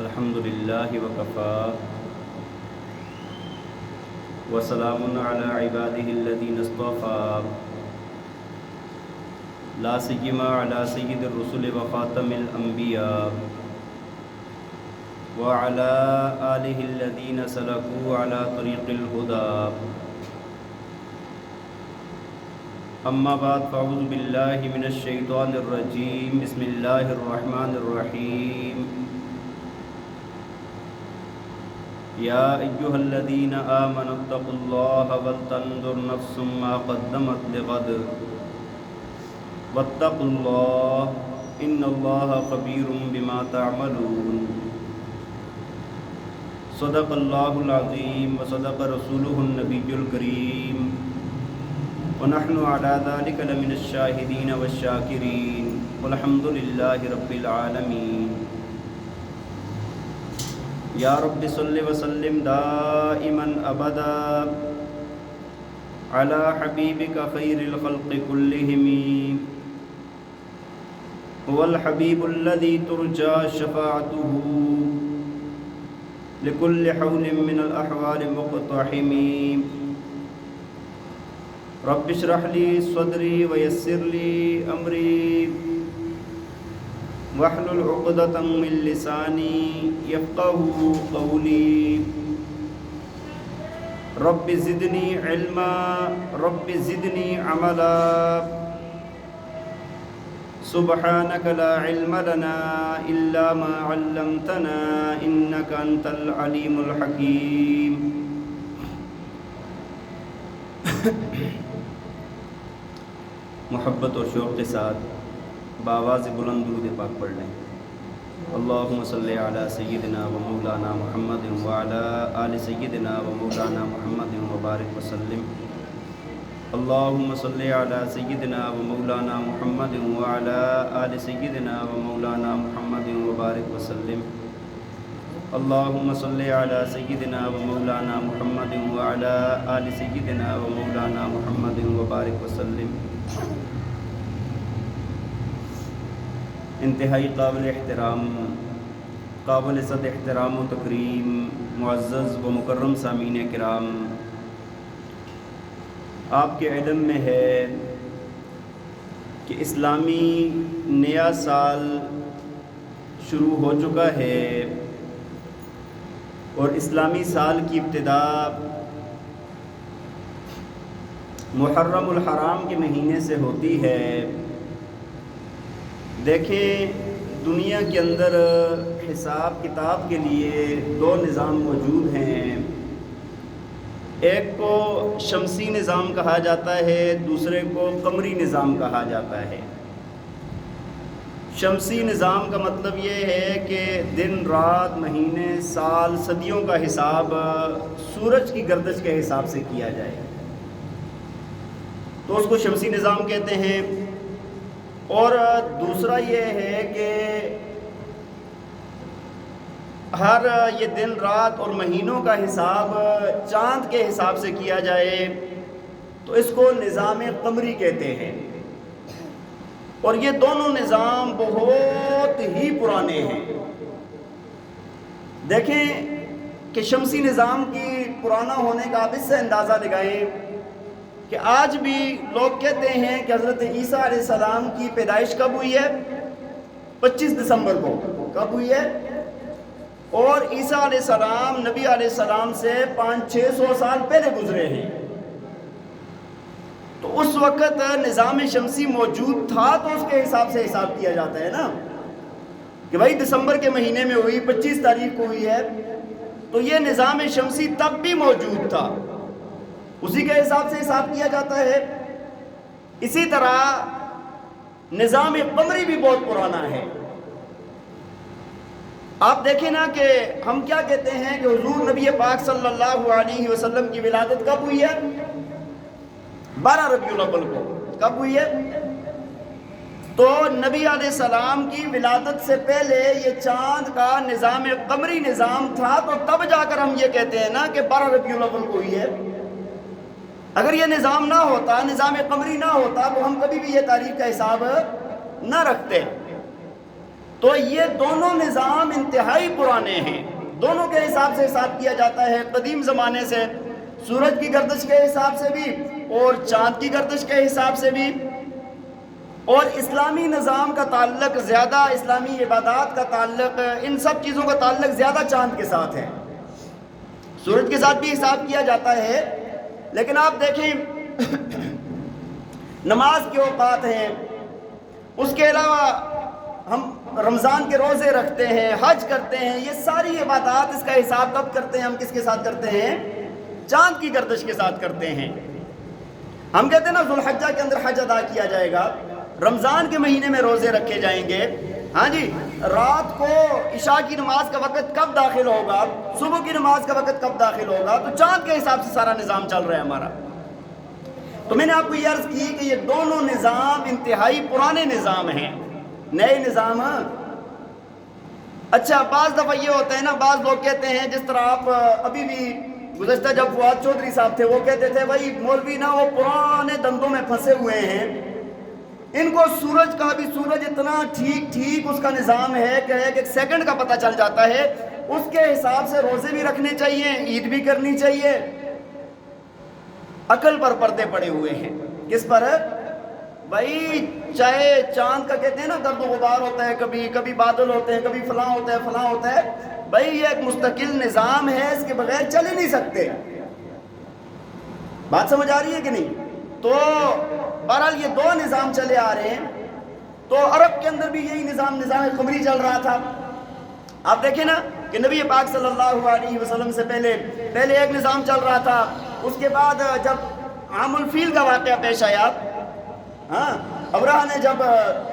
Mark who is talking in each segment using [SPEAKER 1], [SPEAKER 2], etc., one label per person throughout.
[SPEAKER 1] الحمد لله وكفى وسلام على عباده الذين اصطفى لا سيما على سيد الرسل وخاتم الأنبياء وعلى آله الذين سلكوا على طريق الهدى. أما بعد فأعوذ بالله من الشيطان الرجيم. بسم الله الرحمن الرحيم. يا أيها الذين آمنوا اتقوا الله ولتنظر نفس ما قدمت لغد واتقوا الله إن الله خبير بما تعملون. صدق الله العظيم وصدق رسوله النبي الكريم ونحن على ذلك لمن الشاهدين والشاكرين والحمد لله رب العالمين. یا رب صل وسلم دائما ابدا على حبیبک خیر الخلق كلهم هو الحبیب الذي ترجى شفاعته لكل حول من الأحوال مقتحم. رب اشرح لي صدري ويسر لي أمري واحلل عقدة من لساني يفقهوا قولي. رب زدني علما رب زدني عملا سبحانك لا علم لنا إلا ما علمتنا إنك أنت العليم الحكيم. محبت اور شوق کے ساتھ بآواز بلند درود پاک پڑھ لیں. اللہم صلی علی سیدنا و مولانا محمد وعلی آل سیدنا و مولانا محمد وبارک وسلم. اللہم صلی علی سیدنا و مولانا محمد وعلی آل سیدنا و مولانا محمد وبارک وسلم. اللہم صلی علی سیدنا و مولانا محمد وعلی آل سیدنا و مولانا محمد وبارک وسلم. انتہائی قابل احترام، قابل صد احترام و تکریم معزز و مکرم سامعین کرام، آپ کے علم میں ہے کہ اسلامی نیا سال شروع ہو چکا ہے اور اسلامی سال کی ابتدا محرم الحرام کے مہینے سے ہوتی ہے. دیکھیں دنیا کے اندر حساب کتاب کے لیے دو نظام موجود ہیں. ایک کو شمسی نظام کہا جاتا ہے، دوسرے کو قمری نظام کہا جاتا ہے. شمسی نظام کا مطلب یہ ہے کہ دن رات مہینے سال صدیوں کا حساب سورج کی گردش کے حساب سے کیا جائے تو اس کو شمسی نظام کہتے ہیں. اور دوسرا یہ ہے کہ ہر یہ دن رات اور مہینوں کا حساب چاند کے حساب سے کیا جائے تو اس کو نظام قمری کہتے ہیں. اور یہ دونوں نظام بہت ہی پرانے ہیں. دیکھیں کہ شمسی نظام کی پرانا ہونے کا آپ اس سے اندازہ لگائیں کہ آج بھی لوگ کہتے ہیں کہ حضرت عیسیٰ علیہ السلام کی پیدائش کب ہوئی ہے؟ 25 دسمبر کو. کب ہوئی ہے؟ اور عیسیٰ علیہ السلام نبی علیہ السلام سے 500-600 سال پہلے گزرے ہیں. تو اس وقت نظام شمسی موجود تھا تو اس کے حساب سے حساب کیا جاتا ہے نا کہ بھائی دسمبر کے مہینے میں ہوئی، 25 تاریخ کو ہوئی ہے، تو یہ نظام شمسی تب بھی موجود تھا، اسی کے حساب سے حساب کیا جاتا ہے. اسی طرح نظام قمری بھی بہت پرانا ہے. آپ دیکھیں نا کہ ہم کیا کہتے ہیں کہ حضور نبی پاک صلی اللہ علیہ وسلم کی ولادت کب ہوئی ہے؟ 12 ربیع الاول کو. کب ہوئی ہے؟ تو نبی علیہ السلام کی ولادت سے پہلے یہ چاند کا نظام قمری نظام تھا تو تب جا کر ہم یہ کہتے ہیں نا کہ 12 ربیع الاول کو ہوئی ہے. اگر یہ نظام نہ ہوتا، نظام قمری نہ ہوتا تو ہم کبھی بھی یہ تاریخ کا حساب نہ رکھتے. تو یہ دونوں نظام انتہائی پرانے ہیں، دونوں کے حساب سے حساب کیا جاتا ہے، قدیم زمانے سے، سورج کی گردش کے حساب سے بھی اور چاند کی گردش کے حساب سے بھی۔ اور اسلامی نظام کا تعلق زیادہ، اسلامی عبادات کا تعلق، ان سب چیزوں کا تعلق زیادہ چاند کے ساتھ ہے۔ سورج کے ساتھ بھی حساب کیا جاتا ہے، لیکن آپ دیکھیں نماز کے اوقات ہیں، اس کے علاوہ ہم رمضان کے روزے رکھتے ہیں، حج کرتے ہیں، یہ ساری عبادات اس کا حساب کب کرتے ہیں؟ ہم کس کے ساتھ کرتے ہیں؟ چاند کی گردش کے ساتھ کرتے ہیں۔ ہم کہتے ہیں نا ذوالحجہ کے اندر حج ادا کیا جائے گا، رمضان کے مہینے میں روزے رکھے جائیں گے، ہاں جی، رات کو عشاء کی نماز کا وقت کب داخل ہوگا، صبح کی نماز کا وقت کب داخل ہوگا، تو چاند کے حساب سے سارا نظام چل رہا ہے ہمارا۔ تو میں نے آپ کو یہ عرض کی کہ یہ دونوں نظام انتہائی پرانے نظام ہیں، نئے نظام۔ اچھا بعض دفعہ یہ ہوتا ہے نا، بعض لوگ کہتے ہیں، جس طرح آپ ابھی بھی گزشتہ جب فواد چودھری صاحب تھے وہ کہتے تھے بھائی مولوی نا وہ پرانے دندوں میں پھنسے ہوئے ہیں، ان کو سورج کا بھی، سورج اتنا ٹھیک اس کا نظام ہے کہ ایک سیکنڈ کا پتہ چل جاتا ہے، اس کے حساب سے روزے بھی رکھنے چاہیے، عید بھی کرنی چاہیے۔ عقل پر پردے پڑے ہوئے ہیں، کس پر؟ بھائی چاہے چاند کا کہتے ہیں نا گرد و غبار ہوتا ہے، کبھی بادل ہوتے ہیں، کبھی فلاں ہوتا ہے، بھائی یہ ایک مستقل نظام ہے، اس کے بغیر چل ہی نہیں سکتے۔ بات سمجھ آ رہی ہے کہ نہیں؟ تو بہرحال یہ دو نظام چلے آ رہے ہیں۔ تو عرب کے اندر بھی یہی نظام قمری چل رہا تھا۔ آپ دیکھیں نا کہ نبی پاک صلی اللہ علیہ وسلم سے پہلے ایک نظام چل رہا تھا، اس کے بعد جب عام الفیل کا واقعہ پیش آیا، ہاں ابرہہ نے جب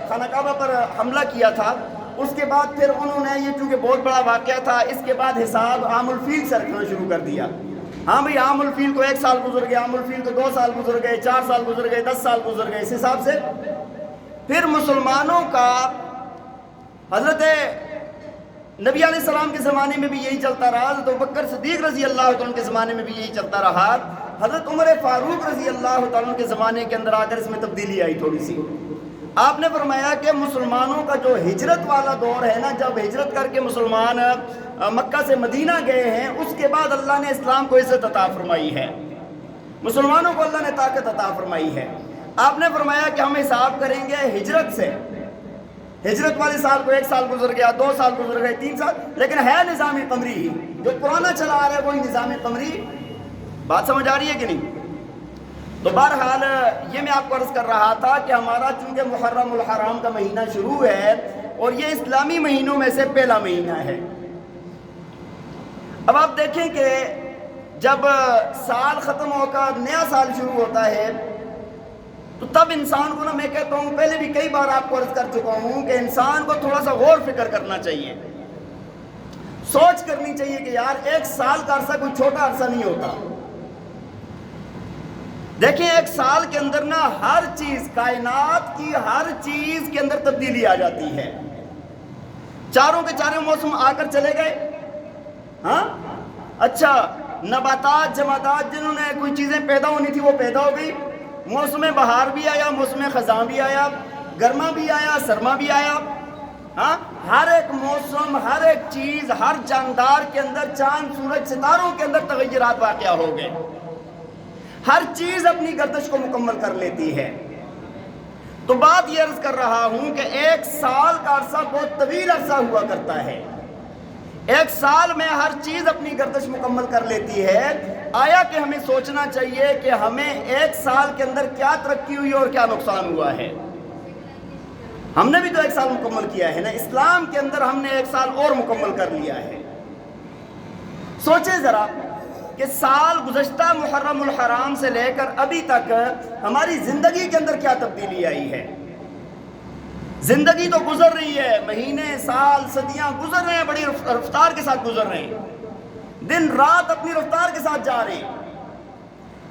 [SPEAKER 1] خانہ کعبہ پر حملہ کیا تھا، اس کے بعد پھر انہوں نے یہ چونکہ بہت بڑا واقعہ تھا، اس کے بعد حساب عام الفیل سے رکھنا شروع کر دیا۔ ہاں بھئی عام الفیل کو 1 سال گزر گیا، عام الفیل کو 2 سال گزر گئے، 4 سال گزر گئے، 10 سال گزر گئے، اس حساب سے پھر مسلمانوں کا حضرت نبی علیہ السلام کے زمانے میں بھی یہی چلتا رہا، حضرت ابوبکر صدیق رضی اللہ عنہ کے زمانے میں بھی یہی چلتا رہا، حضرت عمر فاروق رضی اللہ عنہ کے زمانے کے اندر آ کر اس میں تبدیلی آئی تھوڑی سی۔ آپ نے فرمایا کہ مسلمانوں کا جو ہجرت والا دور ہے نا، جب ہجرت کر کے مسلمان مکہ سے مدینہ گئے ہیں، اس کے بعد اللہ نے اسلام کو عزت عطا فرمائی ہے، مسلمانوں کو اللہ نے طاقت عطا فرمائی ہے۔ آپ نے فرمایا کہ ہم حساب کریں گے ہجرت سے، ہجرت والے سال کو 1 سال گزر گیا، 2 سال گزر گئے، 3 سال، لیکن ہے نظام قمری ہی، جو پرانا چلا آ رہا ہے وہی نظام قمری۔ بات سمجھ آ رہی ہے کہ نہیں؟ تو بہرحال یہ میں آپ کو عرض کر رہا تھا کہ ہمارا چونکہ محرم الحرام کا مہینہ شروع ہے اور یہ اسلامی مہینوں میں سے پہلا مہینہ ہے۔ اب آپ دیکھیں کہ جب سال ختم ہو کر نیا سال شروع ہوتا ہے تو تب انسان کو نا، میں کہتا ہوں پہلے بھی کئی بار آپ کو عرض کر چکا ہوں کہ انسان کو تھوڑا سا غور فکر کرنا چاہیے، سوچ کرنی چاہیے کہ یار 1 سال کا عرصہ کوئی چھوٹا عرصہ نہیں ہوتا۔ دیکھیں 1 سال کے اندر نا ہر چیز، کائنات کی ہر چیز کے اندر تبدیلی آ جاتی ہے۔ چاروں کے چاروں موسم آ کر چلے گئے، ہاں اچھا نباتات، جمادات، جنہوں نے کوئی چیزیں پیدا ہونی تھی وہ پیدا ہو گئی، موسم بہار بھی آیا، موسم خزاں بھی آیا، گرما بھی آیا، سرما بھی آیا، ہاں ہر ایک موسم، ہر ایک چیز، ہر جاندار کے اندر، چاند سورج ستاروں کے اندر تغیرات واقع ہو گئے۔ ہر چیز اپنی گردش کو مکمل کر لیتی ہے۔ تو بات یہ عرض کر رہا ہوں کہ 1 سال کا عرصہ بہت طویل عرصہ ہوا کرتا ہے، 1 سال میں ہر چیز اپنی گردش مکمل کر لیتی ہے۔ آیا کہ ہمیں سوچنا چاہیے کہ ہمیں 1 سال کے اندر کیا ترقی ہوئی اور کیا نقصان ہوا ہے۔ ہم نے بھی تو 1 سال مکمل کیا ہے نا، اسلام کے اندر ہم نے 1 سال اور مکمل کر لیا ہے۔ سوچیں ذرا کہ سال گزشتہ محرم الحرام سے لے کر ابھی تک ہماری زندگی کے اندر کیا تبدیلی آئی ہے۔ زندگی تو گزر رہی ہے، مہینے، سال، صدیاں گزر رہے ہیں، بڑی رفتار کے ساتھ گزر رہے ہیں، دن رات اپنی رفتار کے ساتھ جا رہے ہیں۔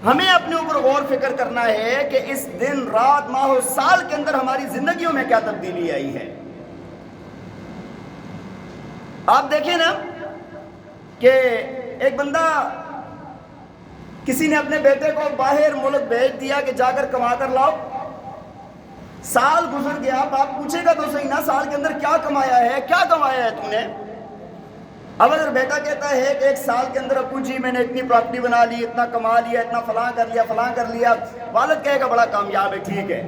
[SPEAKER 1] ہمیں اپنے اوپر غور فکر کرنا ہے کہ اس دن رات، ماہ و سال کے اندر ہماری زندگیوں میں کیا تبدیلی آئی ہے۔ آپ دیکھیں نا کہ ایک بندہ، کسی نے اپنے بیٹے کو باہر ملک بھیج دیا کہ جا کر کما کر لاؤ، سال گزر گیا، باپ پوچھے گا تو صحیح نا سال کے اندر کیا کمایا ہے، کیا کمایا ہے تم نے؟ اب اگر بیٹا کہتا ہے کہ ایک سال کے اندر ابو جی میں نے اتنی پراپرٹی بنا لی، اتنا کما لیا، اتنا فلاں کر لیا، فلاں کر لیا، والد کہے گا بڑا کامیاب ہے، ٹھیک ہے۔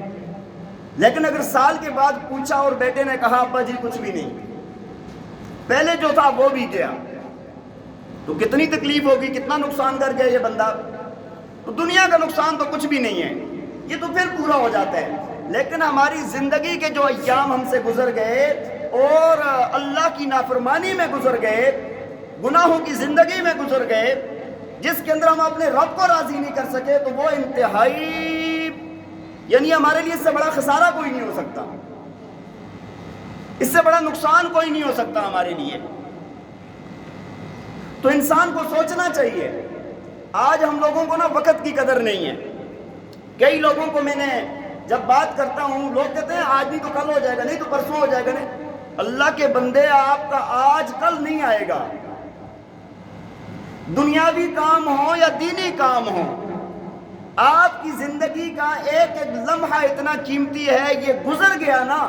[SPEAKER 1] لیکن اگر سال کے بعد پوچھا اور بیٹے نے کہا ابا جی کچھ بھی نہیں، پہلے جو تھا وہ بھی گیا، تو کتنی تکلیف ہوگی، کتنا نقصان کر گیا یہ بندہ۔ تو دنیا کا نقصان تو کچھ بھی نہیں ہے، یہ تو پھر پورا ہو جاتا ہے۔ لیکن ہماری زندگی کے جو ایام ہم سے گزر گئے اور اللہ کی نافرمانی میں گزر گئے، گناہوں کی زندگی میں گزر گئے، جس کے اندر ہم اپنے رب کو راضی نہیں کر سکے، تو وہ انتہائی، یعنی ہمارے لیے اس سے بڑا خسارہ کوئی نہیں ہو سکتا، اس سے بڑا نقصان کوئی نہیں ہو سکتا ہمارے لیے۔ تو انسان کو سوچنا چاہیے۔ آج ہم لوگوں کو نا وقت کی قدر نہیں ہے۔ کئی لوگوں کو میں نے جب بات کرتا ہوں، لوگ کہتے ہیں آج نہیں تو کل ہو جائے گا، نہیں تو پرسوں ہو جائے گا۔ نہیں، اللہ کے بندے، آپ کا آج کل نہیں آئے گا۔ دنیاوی کام ہو یا دینی کام ہو، آپ کی زندگی کا ایک ایک لمحہ اتنا قیمتی ہے، یہ گزر گیا نا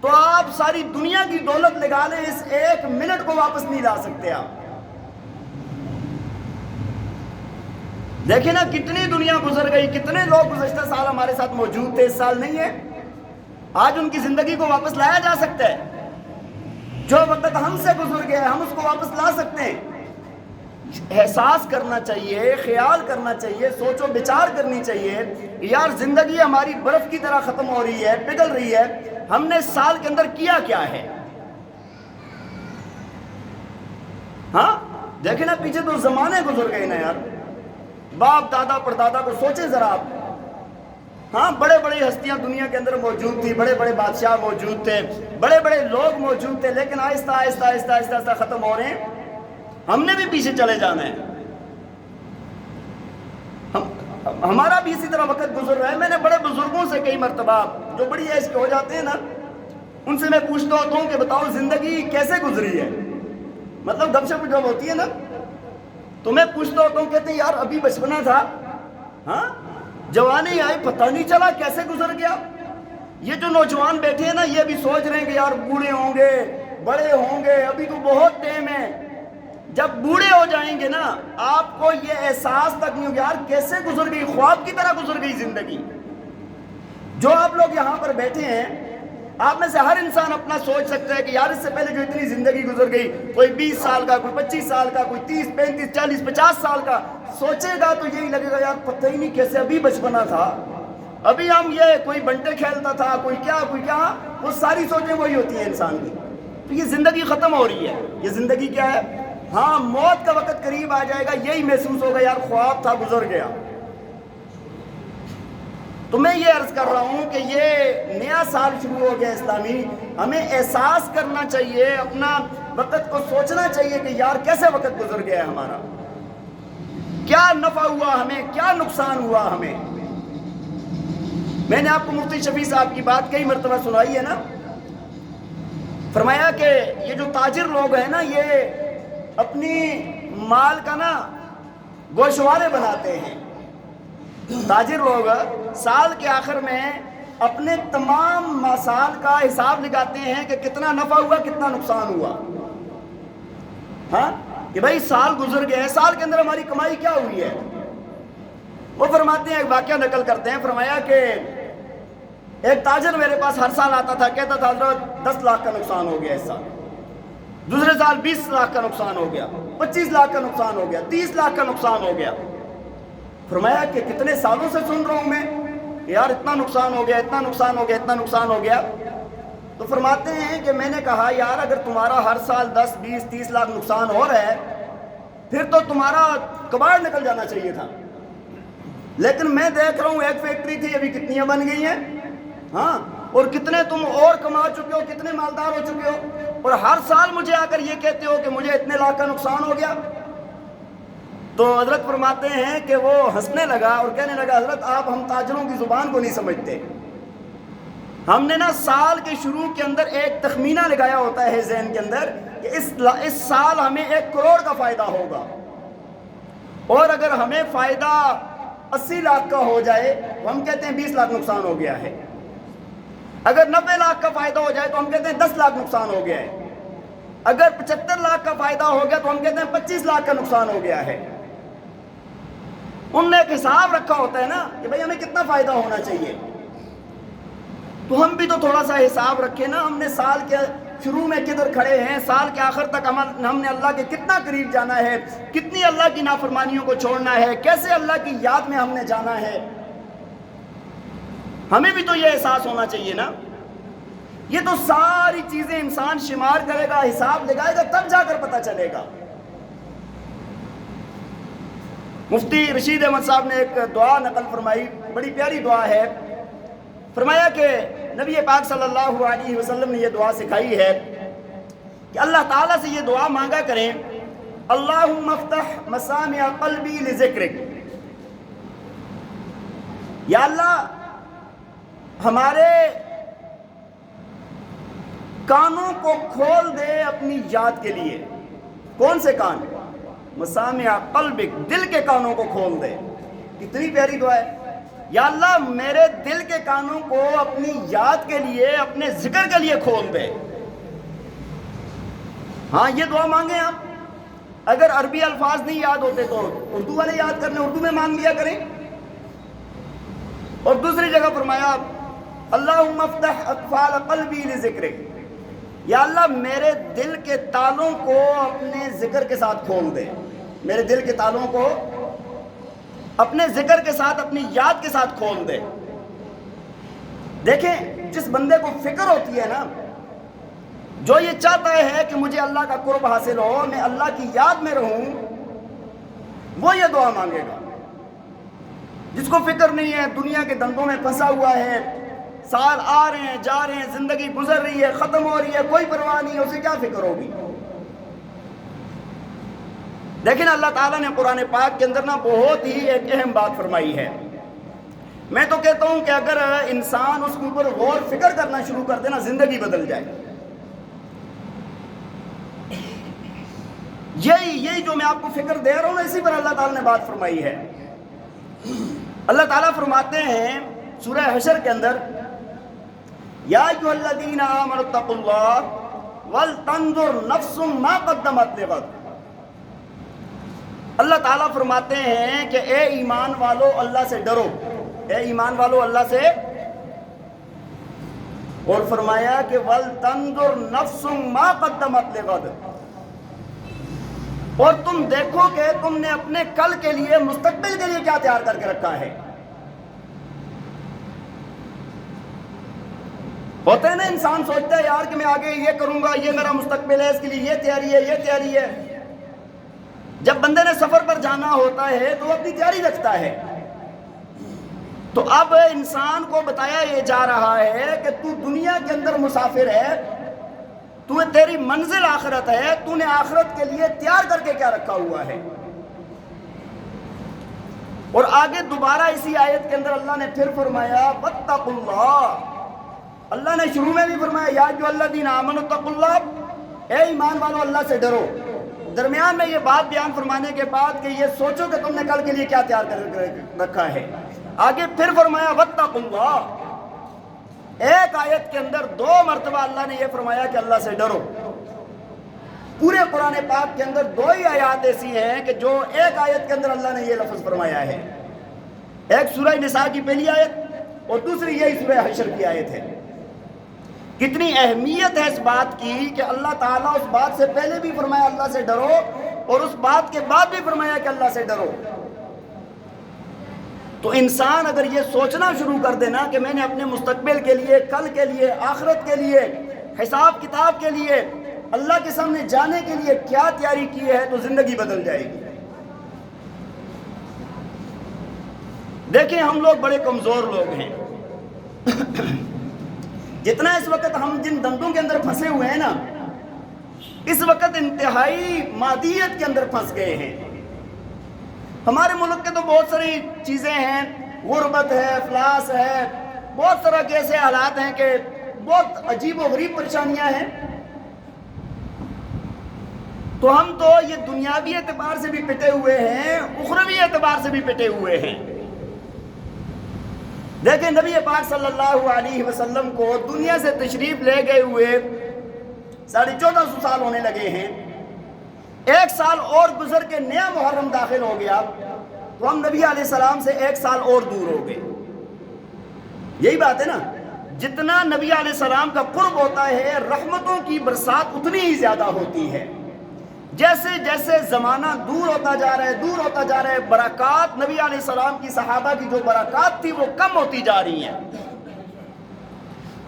[SPEAKER 1] تو آپ ساری دنیا کی دولت لگا لیں، اس ایک منٹ کو واپس نہیں لا سکتے آپ۔ دیکھیں نا کتنی دنیا گزر گئی، کتنے لوگ گزشتہ سال ہمارے ساتھ موجود تھے، اس سال نہیں ہے، آج ان کی زندگی کو واپس لایا جا سکتا ہے۔ جو وقت ہم سے گزر گیا ہم اس کو واپس لا سکتے ہیں۔ احساس کرنا چاہیے، خیال کرنا چاہیے، سوچ و بچار کرنی چاہیے، یار زندگی ہماری برف کی طرح ختم ہو رہی ہے، پگھل رہی ہے، ہم نے اس سال کے اندر کیا کیا ہے؟ ہاں دیکھیں نا، پیچھے تو زمانے گزر گئے نا یار، باپ دادا پردادا کو سوچیں ذرا آپ۔ ہاں بڑے بڑے ہستیاں دنیا کے اندر موجود تھی، بڑے بڑے بادشاہ موجود تھے، بڑے بڑے لوگ موجود تھے، لیکن آہستہ آہستہ آہستہ آہستہ آہستہ ختم ہو رہے ہیں۔ ہم نے بھی پیچھے چلے جانا ہے، ہمارا بھی اسی طرح وقت گزر رہا ہے۔ میں نے بڑے بزرگوں سے کئی مرتبہ جو بڑی ایج کے ہو جاتے ہیں نا، ان سے میں پوچھتا ہوتا ہوں کہ بتاؤ زندگی کیسے گزری ہے، مطلب گپ شپ جب ہوتی ہے نا تو میں پوچھتا ہوتا ہوں، کہتے ہیں یار ابھی بچپنا تھا، ہاں جوانی آئی پتہ نہیں چلا کیسے گزر گیا۔ یہ جو نوجوان بیٹھے ہیں نا، یہ بھی سوچ رہے ہیں کہ یار بوڑھے ہوں گے، بڑے ہوں گے، ابھی تو بہت ٹائم ہے۔ جب بوڑھے ہو جائیں گے نا، آپ کو یہ احساس تک نہیں ہوگا یار کیسے گزر گئی، خواب کی طرح گزر گئی زندگی۔ جو آپ لوگ یہاں پر بیٹھے ہیں، آپ میں سے ہر انسان اپنا سوچ سکتا ہے کہ یار اس سے پہلے جو اتنی زندگی گزر گئی، کوئی 20 سال کا، کوئی 25 سال کا، کوئی 30 35 40 50 سال کا سوچے گا تو یہی لگے گا یار پتہ ہی نہیں کیسے ابھی بچپنا تھا، ابھی ہم یہ کوئی بنٹے کھیلتا تھا، کوئی کیا کوئی کیا، وہ ساری سوچیں وہی ہوتی ہیں انسان کی۔ تو یہ زندگی ختم ہو رہی ہے۔ یہ زندگی کیا ہے؟ ہاں موت کا وقت قریب آ جائے گا، یہی محسوس ہوگا یار خواب تھا گزر گیا۔ تو میں یہ عرض کر رہا ہوں کہ یہ نیا سال شروع ہو گیا اسلامی، ہمیں احساس کرنا چاہیے، اپنا وقت کو سوچنا چاہیے کہ یار کیسے وقت گزر گیا ہے ہمارا، کیا نفع ہوا ہمیں، کیا نقصان ہوا ہمیں۔ میں نے آپ کو مفتی شفیع صاحب کی بات کئی مرتبہ سنائی ہے نا، فرمایا کہ یہ جو تاجر لوگ ہیں نا، یہ اپنی مال کا نا گوشوارے بناتے ہیں۔ تاجر لوگ سال کے آخر میں اپنے تمام سال کا حساب لگاتے ہیں کہ کتنا نفع ہوا، کتنا نقصان ہوا۔ ہاں کہ بھائی سال گزر گیا ہے، سال کے اندر ہماری کمائی کیا ہوئی ہے۔ وہ فرماتے ہیں، ایک واقعہ نقل کرتے ہیں، فرمایا کہ ایک تاجر میرے پاس ہر سال آتا تھا، کہتا تھا حضرت 10 لاکھ کا نقصان ہو گیا اس سال، دوسرے سال 20 لاکھ کا نقصان ہو گیا، 25 لاکھ کا نقصان ہو گیا، 30 لاکھ کا نقصان ہو گیا۔ فرمایا کہ کتنے سالوں سے سن رہا ہوں میں یار اتنا نقصان ہو گیا، اتنا نقصان ہو گیا، اتنا نقصان ہو گیا۔ تو فرماتے ہیں کہ میں نے کہا یار اگر تمہارا ہر سال 10 20 30 لاکھ نقصان ہو رہا ہے، پھر تو تمہارا کباڑ نکل جانا چاہیے تھا۔ لیکن میں دیکھ رہا ہوں ایک فیکٹری تھی، ابھی کتنیاں بن گئی ہیں، ہاں، اور کتنے تم اور کما چکے ہو، کتنے مالدار ہو چکے ہو، اور ہر سال مجھے آ کر یہ کہتے ہو کہ مجھے اتنے لاکھ کا نقصان ہو گیا۔ تو حضرت فرماتے ہیں کہ وہ ہنسنے لگا اور کہنے لگا حضرت آپ ہم تاجروں کی زبان کو نہیں سمجھتے، ہم نے نا سال کے شروع کے اندر ایک تخمینہ لگایا ہوتا ہے ذہن کے اندر کہ اس سال ہمیں 1 کروڑ کا فائدہ ہوگا، اور اگر ہمیں فائدہ 80 لاکھ کا ہو جائے ہم کہتے ہیں 20 لاکھ نقصان ہو گیا ہے۔ اگر 90 لاکھ کا فائدہ ہو جائے تو ہم کہتے ہیں 10 لاکھ نقصان ہو گیا ہے. اگر 75 لاکھ کا فائدہ ہو گیا تو ہم کہتے ہیں 25 لاکھ کا نقصان ہو گیا ہے. انہوں نے ایک حساب رکھا ہوتا ہے نا کہ بھئی ہمیں کتنا فائدہ ہونا چاہیے. تو ہم بھی تو تھوڑا سا حساب رکھیں نا. ہم نے سال کے شروع میں کدھر کھڑے ہیں, سال کے آخر تک ہم نے اللہ کے کتنا قریب جانا ہے, کتنی اللہ کی نافرمانیوں کو چھوڑنا ہے, کیسے اللہ کی یاد میں ہم نے جانا ہے. ہمیں بھی تو یہ احساس ہونا چاہیے نا. یہ تو ساری چیزیں انسان شمار کرے گا, حساب لگائے گا, تب جا کر پتہ چلے گا. مفتی رشید احمد صاحب نے ایک دعا نقل فرمائی, بڑی پیاری دعا ہے. فرمایا کہ نبی پاک صلی اللہ علیہ وسلم نے یہ دعا سکھائی ہے کہ اللہ تعالیٰ سے یہ دعا مانگا کریں, اللہم افتح مسامع قلبی لذکرک. یا اللہ ہمارے کانوں کو کھول دے اپنی یاد کے لیے. کون سے کان؟ مسامع قلبک, دل کے کانوں کو کھول دے. کتنی پیاری دعا ہے. یا اللہ میرے دل کے کانوں کو اپنی یاد کے لیے, اپنے ذکر کے لیے کھول دے. ہاں یہ دعا مانگیں آپ. اگر عربی الفاظ نہیں یاد ہوتے تو اردو والے یاد کرنے, اردو میں مانگ لیا کریں. اور دوسری جگہ فرمایا اللہم افتح اقفال قلبی لذکرک. یا اللہ میرے دل کے تالوں کو اپنے ذکر کے ساتھ کھول دے. میرے دل کے تالوں کو اپنے ذکر کے ساتھ, اپنی یاد کے ساتھ کھول دے. دیکھیں جس بندے کو فکر ہوتی ہے نا, جو یہ چاہتا ہے کہ مجھے اللہ کا قرب حاصل ہو, میں اللہ کی یاد میں رہوں, وہ یہ دعا مانگے گا. جس کو فکر نہیں ہے, دنیا کے دندوں میں پھنسا ہوا ہے, سال آ رہے ہیں جا رہے ہیں, زندگی گزر رہی ہے, ختم ہو رہی ہے, کوئی پرواہ نہیں ہے, اسے کیا فکر ہوگی. لیکن اللہ تعالیٰ نے قرآن پاک کے اندر نا بہت ہی ایک اہم بات فرمائی ہے. میں تو کہتا ہوں کہ اگر انسان اس کے اوپر غور فکر کرنا شروع کر دے نا, زندگی بدل جائے. یہی جو میں آپ کو فکر دے رہا ہوں, اسی پر اللہ تعالیٰ نے بات فرمائی ہے. اللہ تعالیٰ فرماتے ہیں سورہ حشر کے اندر, یا ایھا الذین آمنوا اتقوا اللہ ولتنظر نفس ما قدمت لغد. اللہ تعالیٰ فرماتے ہیں کہ اے ایمان والو اللہ سے ڈرو, اے ایمان والو اللہ سے. اور فرمایا کہ وَلْتَنْظُرْ نَفْسٌ مَا قَدَّمَتْ لِغَدٍ, اور تم دیکھو کہ تم نے اپنے کل کے لیے, مستقبل کے لیے کیا تیار کر کے رکھا ہے. ہوتا ہے نا, انسان سوچتا ہے یار کہ میں آگے یہ کروں گا, یہ میرا مستقبل ہے, اس کے لیے یہ تیاری ہے, یہ تیاری ہے. جب بندے نے سفر پر جانا ہوتا ہے تو وہ اپنی تیاری رکھتا ہے. تو اب انسان کو بتایا یہ جا رہا ہے کہ تو دنیا کے اندر مسافر ہے, تیری منزل آخرت ہے, تو نے آخرت کے لیے تیار کر کے کیا رکھا ہوا ہے. اور آگے دوبارہ اسی آیت کے اندر اللہ نے پھر فرمایا واتقوا اللہ. اللہ نے شروع میں بھی فرمایا یا ایھا الذین آمنوا اتقوا اللہ, اے ایمان والو اللہ سے ڈرو. درمیان میں یہ بات بیان فرمانے کے بعد کہ یہ سوچو کہ تم نے کل کے لیے کیا تیار کر رکھا ہے, آگے پھر فرمایا واتقوا اللہ. ایک آیت کے اندر 2 مرتبہ اللہ نے یہ فرمایا کہ اللہ سے ڈرو. پورے قرآن پاک کے اندر 2 ہی آیات ایسی ہیں کہ جو ایک آیت کے اندر اللہ نے یہ لفظ فرمایا ہے. ایک سورہ نساء کی پہلی آیت اور دوسری یہی سورہ حشر کی آیت ہے. کتنی اہمیت ہے اس بات کی کہ اللہ تعالیٰ اس بات سے پہلے بھی فرمایا اللہ سے ڈرو, اور اس بات کے بعد بھی فرمایا کہ اللہ سے ڈرو. تو انسان اگر یہ سوچنا شروع کر دینا کہ میں نے اپنے مستقبل کے لیے, کل کے لیے, آخرت کے لیے, حساب کتاب کے لیے, اللہ کے سامنے جانے کے لیے کیا تیاری کی ہے, تو زندگی بدل جائے گی. دیکھیں ہم لوگ بڑے کمزور لوگ ہیں. جتنا اس وقت ہم جن دندوں کے اندر پھنسے ہوئے ہیں نا, اس وقت انتہائی مادیت کے اندر پھنس گئے ہیں. ہمارے ملک کے تو بہت ساری چیزیں ہیں, غربت ہے, افلاس ہے, بہت طرح کے ایسے حالات ہیں کہ بہت عجیب و غریب پریشانیاں ہیں. تو ہم تو یہ دنیاوی اعتبار سے بھی پٹے ہوئے ہیں, اخروی اعتبار سے بھی پٹے ہوئے ہیں. دیکھیں نبی پاک صلی اللہ علیہ وسلم کو دنیا سے تشریف لے گئے ہوئے 1450 سال ہونے لگے ہیں، 1 سال اور گزر کے نیا محرم داخل ہو گیا تو ہم نبی علیہ السلام سے 1 سال اور دور ہو گئے۔ یہی بات ہے نا، جتنا نبی علیہ السلام کا قرب ہوتا ہے رحمتوں کی برسات اتنی ہی زیادہ ہوتی ہے۔ جیسے جیسے زمانہ دور ہوتا جا رہا ہے برکات نبی علیہ السلام کی صحابہ کی جو برکات تھی وہ کم ہوتی جا رہی ہیں۔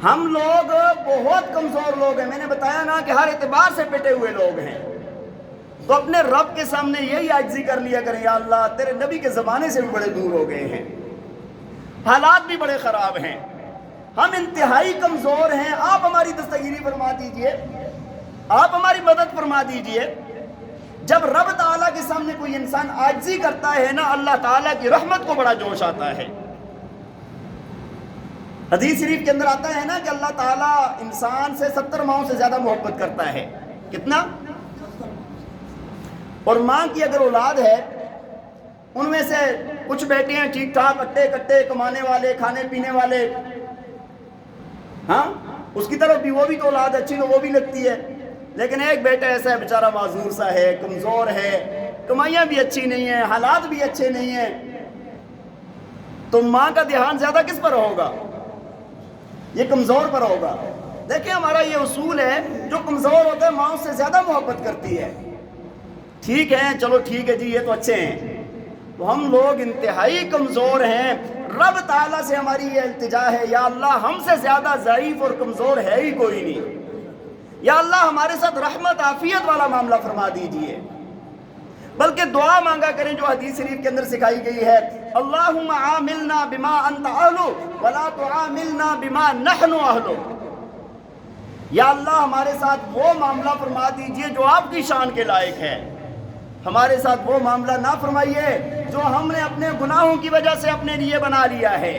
[SPEAKER 1] ہم لوگ بہت کمزور لوگ ہیں، میں نے بتایا نا کہ ہر اعتبار سے پٹے ہوئے لوگ ہیں، تو اپنے رب کے سامنے یہی عاجزی کر لیا کریں، یا اللہ تیرے نبی کے زمانے سے بھی بڑے دور ہو گئے ہیں، حالات بھی بڑے خراب ہیں، ہم انتہائی کمزور ہیں، آپ ہماری دستگیری فرما دیجئے، آپ ہماری مدد فرما دیجئے۔ جب رب تعالیٰ کے سامنے کوئی انسان عاجزی کرتا ہے نا، اللہ تعالیٰ کی رحمت کو بڑا جوش آتا ہے۔ حدیث شریف کے اندر آتا ہے نا کہ اللہ تعالیٰ انسان سے 70 ماؤں سے زیادہ محبت کرتا ہے۔ کتنا؟ اور ماں کی اگر اولاد ہے، ان میں سے کچھ بیٹے ہیں ٹھیک ٹھاک اٹے کٹے کمانے والے کھانے پینے والے، ہاں اس کی طرف بھی وہ بھی تو اولاد اچھی تو وہ بھی لگتی ہے، لیکن ایک بیٹا ایسا ہے بیچارہ معذور سا ہے، کمزور ہے، کمائیاں بھی اچھی نہیں ہیں، حالات بھی اچھے نہیں ہیں، تو ماں کا دھیان زیادہ کس پر ہوگا؟ یہ کمزور پر ہوگا۔ دیکھیں ہمارا یہ اصول ہے، جو کمزور ہوتا ہے ماں اس سے زیادہ محبت کرتی ہے۔ ٹھیک ہے چلو ٹھیک ہے جی یہ تو اچھے ہیں، تو ہم لوگ انتہائی کمزور ہیں، رب تعالیٰ سے ہماری یہ التجا ہے، یا اللہ ہم سے زیادہ ضعیف اور کمزور ہے ہی کوئی نہیں، یا اللہ ہمارے ساتھ رحمت عافیت والا معاملہ فرما دیجئے۔ بلکہ دعا مانگا کریں جو حدیث شریف کے اندر سکھائی گئی ہے، اللہم عاملنا بما انت اہلو ولا تعاملنا بما نحن اہلو، یا اللہ ہمارے ساتھ وہ معاملہ فرما دیجئے جو آپ کی شان کے لائق ہے، ہمارے ساتھ وہ معاملہ نہ فرمائیے جو ہم نے اپنے گناہوں کی وجہ سے اپنے لیے بنا لیا ہے۔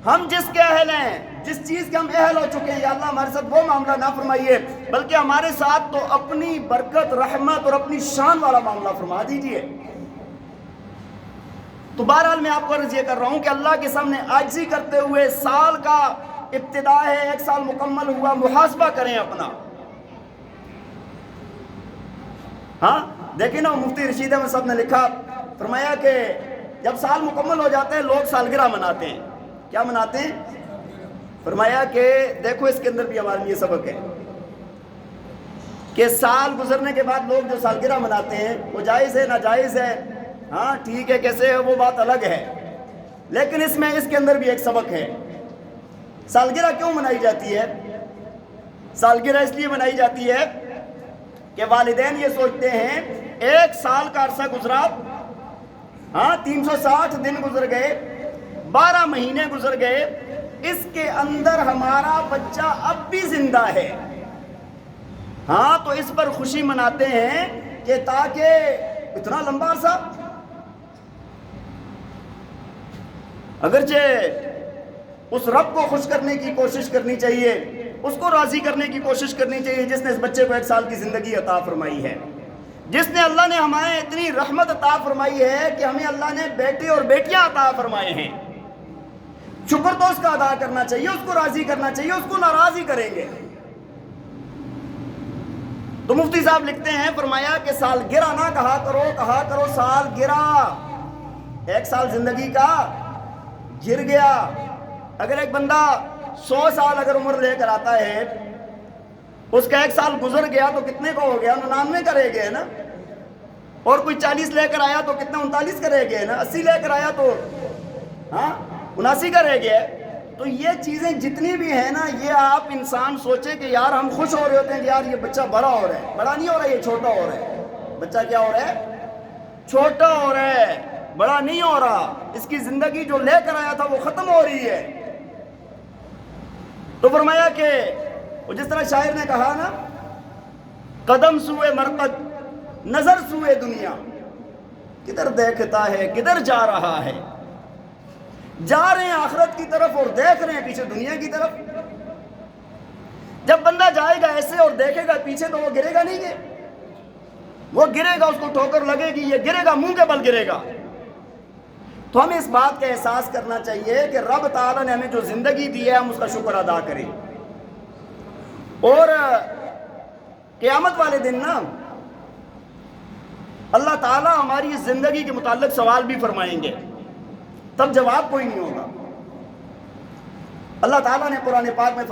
[SPEAKER 1] ہم جس کے اہل ہیں، جس چیز کے ہم اہل ہو چکے ہیں، یا اللہ ہمارے ساتھ وہ معاملہ نہ فرمائیے، بلکہ ہمارے ساتھ تو اپنی برکت رحمت اور اپنی شان والا معاملہ فرما دیجئے۔ تو بہرحال میں آپ کو عرض یہ کر رہا ہوں کہ اللہ کے سامنے عاجزی کرتے ہوئے، سال کا ابتدا ہے، 1 سال مکمل ہوا، محاسبہ کریں اپنا۔ ہاں دیکھیں نا مفتی رشید احمد صاحب نے لکھا، فرمایا کہ جب سال مکمل ہو جاتے ہیں لوگ سالگرہ مناتے ہیں۔ کیا مناتے ہیں؟ فرمایا کہ دیکھو اس کے اندر بھی ہمارے لیے سبق ہے کہ سال گزرنے کے بعد لوگ جو سالگرہ مناتے ہیں وہ جائز ہے ناجائز ہے، ہاں ٹھیک ہے کیسے ہے وہ بات الگ ہے، لیکن اس کے اندر بھی ایک سبق ہے۔ سالگرہ کیوں منائی جاتی ہے؟ سالگرہ اس لیے منائی جاتی ہے کہ والدین یہ سوچتے ہیں 1 سال کا عرصہ گزرا، ہاں 360 دن گزر گئے، 12 مہینے گزر گئے، اس کے اندر ہمارا بچہ اب بھی زندہ ہے، ہاں تو اس پر خوشی مناتے ہیں کہ تاکہ اتنا لمبا عرصہ، اگرچہ اس رب کو خوش کرنے کی کوشش کرنی چاہیے، اس کو راضی کرنے کی کوشش کرنی چاہیے جس نے اس بچے کو 1 سال کی زندگی عطا فرمائی ہے، جس نے اللہ نے ہمیں اتنی رحمت عطا فرمائی ہے کہ ہمیں اللہ نے بیٹے اور بیٹیاں عطا فرمائے ہیں۔ شکر تو اس کا ادا کرنا چاہیے، اس کو راضی کرنا چاہیے، اس کو ناراض ہی کریں گے۔ تو مفتی صاحب لکھتے ہیں، فرمایا کہ سالگرہ نہ کہا کرو سالگرہ، 1 سال زندگی کا گر گیا۔ اگر ایک بندہ 100 سال اگر عمر لے کر آتا ہے، اس کا 1 سال گزر گیا تو کتنے کو ہو گیا؟ 99 کا رہ گیا نا، اور کوئی 40 لے کر آیا تو کتنا 39 کا رہ گیا نا، 80 لے کر آیا تو ہاں 79 کا رہ گیا۔ تو یہ چیزیں جتنی بھی ہیں نا، یہ آپ انسان سوچے کہ یار ہم خوش ہو رہے ہوتے ہیں کہ یار یہ بچہ بڑا ہو رہا ہے، بڑا نہیں ہو رہا، یہ چھوٹا ہو رہا ہے۔ بچہ کیا ہو رہا ہے؟ چھوٹا ہو رہا ہے، بڑا نہیں ہو رہا، اس کی زندگی جو لے کر آیا تھا وہ ختم ہو رہی ہے۔ تو فرمایا کہ وہ جس طرح شاعر نے کہا نا، قدم سوئے مرقد نظر سوئے دنیا، کدھر دیکھتا ہے کدھر جا رہا ہے، جا رہے ہیں آخرت کی طرف اور دیکھ رہے ہیں پیچھے دنیا کی طرف۔ جب بندہ جائے گا ایسے اور دیکھے گا پیچھے تو وہ گرے گا نہیں، وہ گرے گا، اس کو ٹھوکر لگے گی، یہ گرے گا منہ کے بل گرے گا۔ تو ہمیں اس بات کا احساس کرنا چاہیے کہ رب تعالیٰ نے ہمیں جو زندگی دی ہے ہم اس کا شکر ادا کریں. اور قیامت والے دن نا اللہ تعالیٰ ہماری اس زندگی کے متعلق سوال بھی فرمائیں گے، تب جواب کوئی نہیں ہوگا. اللہ تعالیٰ نے قرآن پاک میں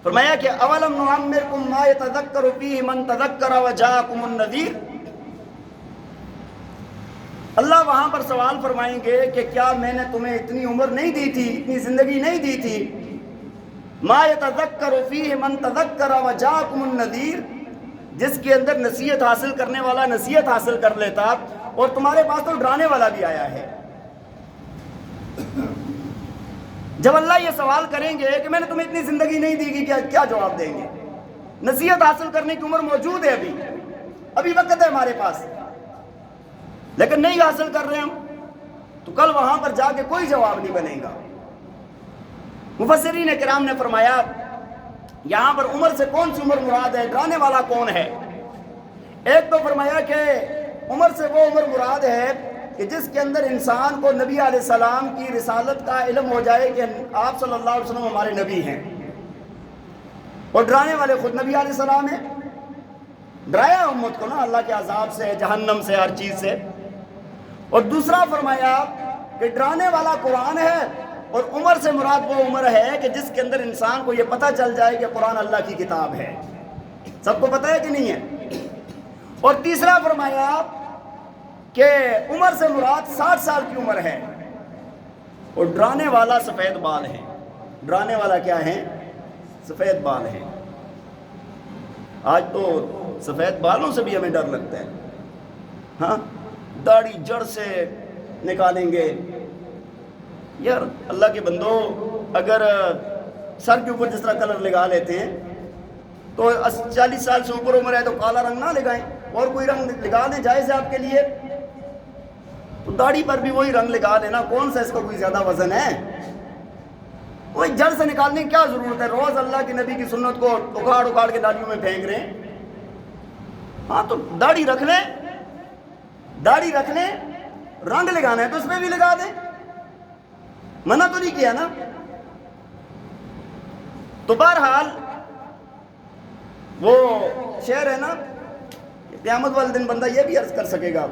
[SPEAKER 1] فرمایا کہ اولم نعمرکم ما یتذکر فیہ من تذکر وجاءکم النذیر. اللہ وہاں پر سوال فرمائیں گے کہ کیا میں نے تمہیں اتنی عمر نہیں دی تھی، اتنی زندگی نہیں دی تھی؟ ما یتذکر فیہ من تذکر وجاءکم النذیر، جس کے اندر نصیحت حاصل کرنے والا نصیحت حاصل کر لیتا اور تمہارے پاس تو ڈرانے والا بھی آیا ہے. جب اللہ یہ سوال کریں گے کہ میں نے تمہیں اتنی زندگی نہیں دی گی، کیا جواب دیں گے؟ نصیحت حاصل کرنے کی عمر موجود ہے، ابھی وقت ہے ہمارے پاس، لیکن نہیں حاصل کر رہے ہم، تو کل وہاں پر جا کے کوئی جواب نہیں بنے گا. مفسرین کرام نے فرمایا یہاں پر عمر سے کون سی عمر مراد ہے، ڈرانے والا کون ہے؟ ایک تو فرمایا کہ عمر سے وہ عمر مراد ہے کہ جس کے اندر انسان کو نبی علیہ السلام کی رسالت کا علم ہو جائے کہ آپ صلی اللہ علیہ وسلم ہمارے نبی ہیں، اور ڈرانے والے خود نبی علیہ السلام ہیں. ڈرایا امت کو نا اللہ کے عذاب سے، جہنم سے، ہر چیز سے. اور دوسرا فرمایا کہ ڈرانے والا قرآن ہے، اور عمر سے مراد وہ عمر ہے کہ جس کے اندر انسان کو یہ پتہ چل جائے کہ قرآن اللہ کی کتاب ہے. سب کو پتہ ہے کہ نہیں ہے؟ اور تیسرا فرمایا کہ عمر سے مراد 60 سال کی عمر ہے، اور ڈرانے والا سفید بال ہے. ڈرانے والا کیا ہے؟ سفید بال ہے. آج تو سفید بالوں سے بھی ہمیں ڈر لگتا ہے. ہاں، داڑھی جڑ سے نکالیں گے. یار اللہ کے بندو، اگر سر کے اوپر جس طرح کلر لگا لیتے ہیں تو 40 سال سے اوپر عمر ہے تو کالا رنگ نہ لگائیں، اور کوئی رنگ لگا لیں، جائز ہے آپ کے لیے. تو داڑھی پر بھی وہی رنگ لگا لینا، کون سا اس کا کوئی زیادہ وزن ہے؟ وہی جڑ سے نکالنے کی کیا ضرورت ہے؟ روز اللہ کے نبی کی سنت کو اکھاڑ کے داڑھیوں میں پھینک رہے ہیں. ہاں تو داڑھی رکھ لیں، رنگ لگانا ہے تو اس میں بھی لگا دیں، منع تو نہیں کیا نا. تو بہرحال وہ شعر ہے نا کہ قیامت والے دن بندہ یہ بھی عرض کر سکے گا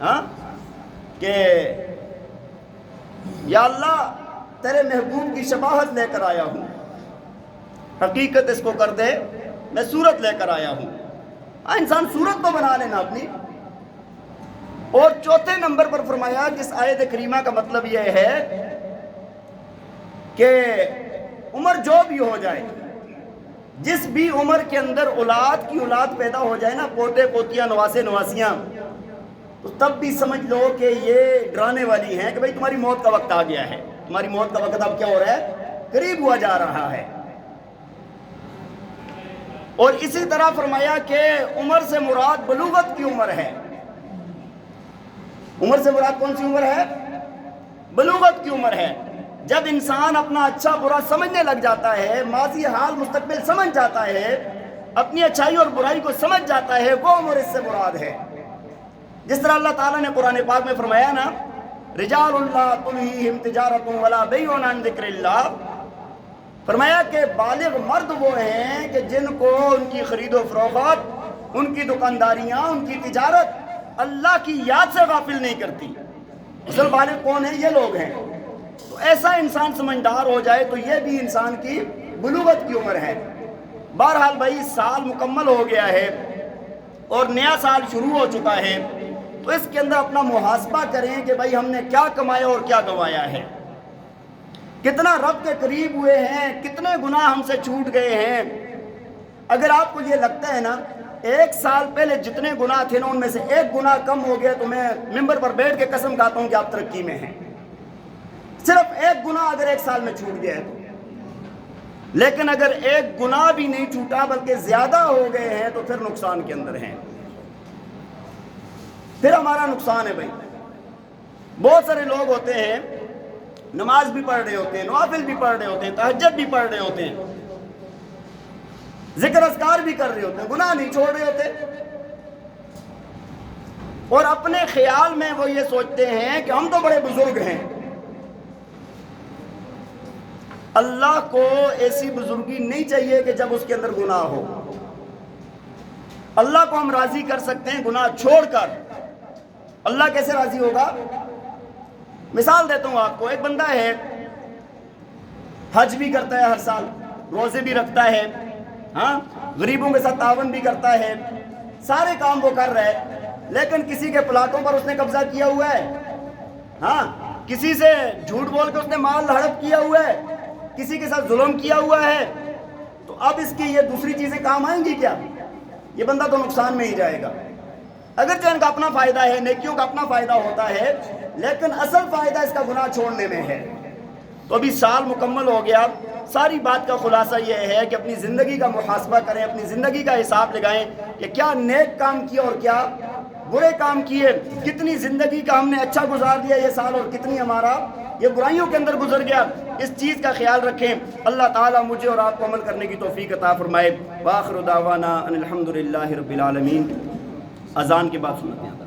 [SPEAKER 1] ہاں کہ یا اللہ تیرے محبوب کی شباہت لے کر آیا ہوں، حقیقت اس کو کر دے، میں صورت لے کر آیا ہوں. انسان صورت تو بنا لینا اپنی. اور چوتھے نمبر پر فرمایا کہ اس آیت کریمہ کا مطلب یہ ہے کہ عمر جو بھی ہو جائے، جس بھی عمر کے اندر اولاد کی اولاد پیدا ہو جائے نا، پوتے پوتیاں نواسے نواسیاں، تو تب بھی سمجھ لو کہ یہ ڈرانے والی ہیں کہ بھئی تمہاری موت کا وقت آ گیا ہے، تمہاری موت کا وقت اب کیا ہو رہا ہے؟ قریب ہوا جا رہا ہے. اور اسی طرح فرمایا کہ عمر سے مراد بلوغت کی عمر ہے. عمر سے مراد کون سی عمر ہے؟ بلوغت کی عمر ہے. جب انسان اپنا اچھا برا سمجھنے لگ جاتا ہے، ماضی حال مستقبل سمجھ جاتا ہے، اپنی اچھائی اور برائی کو سمجھ جاتا ہے، وہ عمر اس سے مراد ہے. جس طرح اللہ تعالیٰ نے قرآن پاک میں فرمایا نا، رجال اللہ تلہیہم تجارت ولا بیع عن ذکر اللہ، فرمایا کہ بالغ مرد وہ ہیں کہ جن کو ان کی خرید و فروخت، ان کی دکانداریاں، ان کی تجارت اللہ کی یاد سے غافل نہیں کرتی. اصل بالغ کون ہیں؟ یہ لوگ ہیں. تو ایسا انسان سمجھدار ہو جائے تو یہ بھی انسان کی بلوغت کی عمر ہے. بہرحال بھائی سال مکمل ہو گیا ہے اور نیا سال شروع ہو چکا ہے، تو اس کے اندر اپنا محاسبہ کریں کہ بھائی ہم نے کیا کمایا اور کیا گنوایا ہے، کتنا رب کے قریب ہوئے ہیں، کتنے گناہ ہم سے چھوٹ گئے ہیں. اگر آپ کو یہ لگتا ہے نا ایک سال پہلے جتنے گناہ تھے نا ان میں سے ایک گناہ کم ہو گیا، تو میں ممبر پر بیٹھ کے قسم کھاتا ہوں کہ آپ ترقی میں ہیں. صرف ایک گناہ اگر ایک سال میں چھوٹ گیا ہے تو. لیکن اگر ایک گناہ بھی نہیں چھوٹا بلکہ زیادہ ہو گئے ہیں تو پھر نقصان کے اندر ہیں، پھر ہمارا نقصان ہے. بھائی بہت سارے لوگ ہوتے ہیں نماز بھی پڑھ رہے ہوتے ہیں، نوافل بھی پڑھ رہے ہوتے ہیں، تہجد بھی پڑھ رہے ہوتے ہیں، ذکر اذکار بھی کر رہے ہوتے ہیں، گناہ نہیں چھوڑ رہے ہوتے. اور اپنے خیال میں وہ یہ سوچتے ہیں کہ ہم تو بڑے بزرگ ہیں. اللہ کو ایسی بزرگی نہیں چاہیے کہ جب اس کے اندر گناہ ہو. اللہ کو ہم راضی کر سکتے ہیں گناہ چھوڑ کر. اللہ کیسے راضی ہوگا؟ مثال دیتا ہوں آپ کو. ایک بندہ ہے، حج بھی کرتا ہے ہر سال، روزے بھی رکھتا ہے، ہاں، غریبوں کے ساتھ تعاون بھی کرتا ہے، سارے کام وہ کر رہا ہے، لیکن کسی کے پلاٹوں پر اس نے قبضہ کیا ہوا ہے، ہاں، کسی سے جھوٹ بول کے اس نے مال ہڑپ کیا ہوا ہے، کسی کے ساتھ ظلم کیا ہوا ہے. تو اب اس کی یہ دوسری چیزیں کام آئیں گی کیا؟ یہ بندہ تو نقصان میں ہی جائے گا. اگرچہ ان کا اپنا فائدہ ہے، نیکیوں کا اپنا فائدہ ہوتا ہے، لیکن اصل فائدہ اس کا گناہ چھوڑنے میں ہے. تو ابھی سال مکمل ہو گیا. ساری بات کا خلاصہ یہ ہے کہ اپنی زندگی کا محاسبہ کریں، اپنی زندگی کا حساب لگائیں کہ کیا نیک کام کیے اور کیا برے کام کیے، کتنی زندگی کا ہم نے اچھا گزار دیا یہ سال اور کتنی ہمارا یہ برائیوں کے اندر گزر گیا. اس چیز کا خیال رکھیں. اللہ تعالیٰ مجھے اور آپ کو عمل کرنے کی توفیق عطا فرمائے. وآخر دعوانا ان الحمد للہ رب العالمین. اذان کے بعد سنتے ہیں.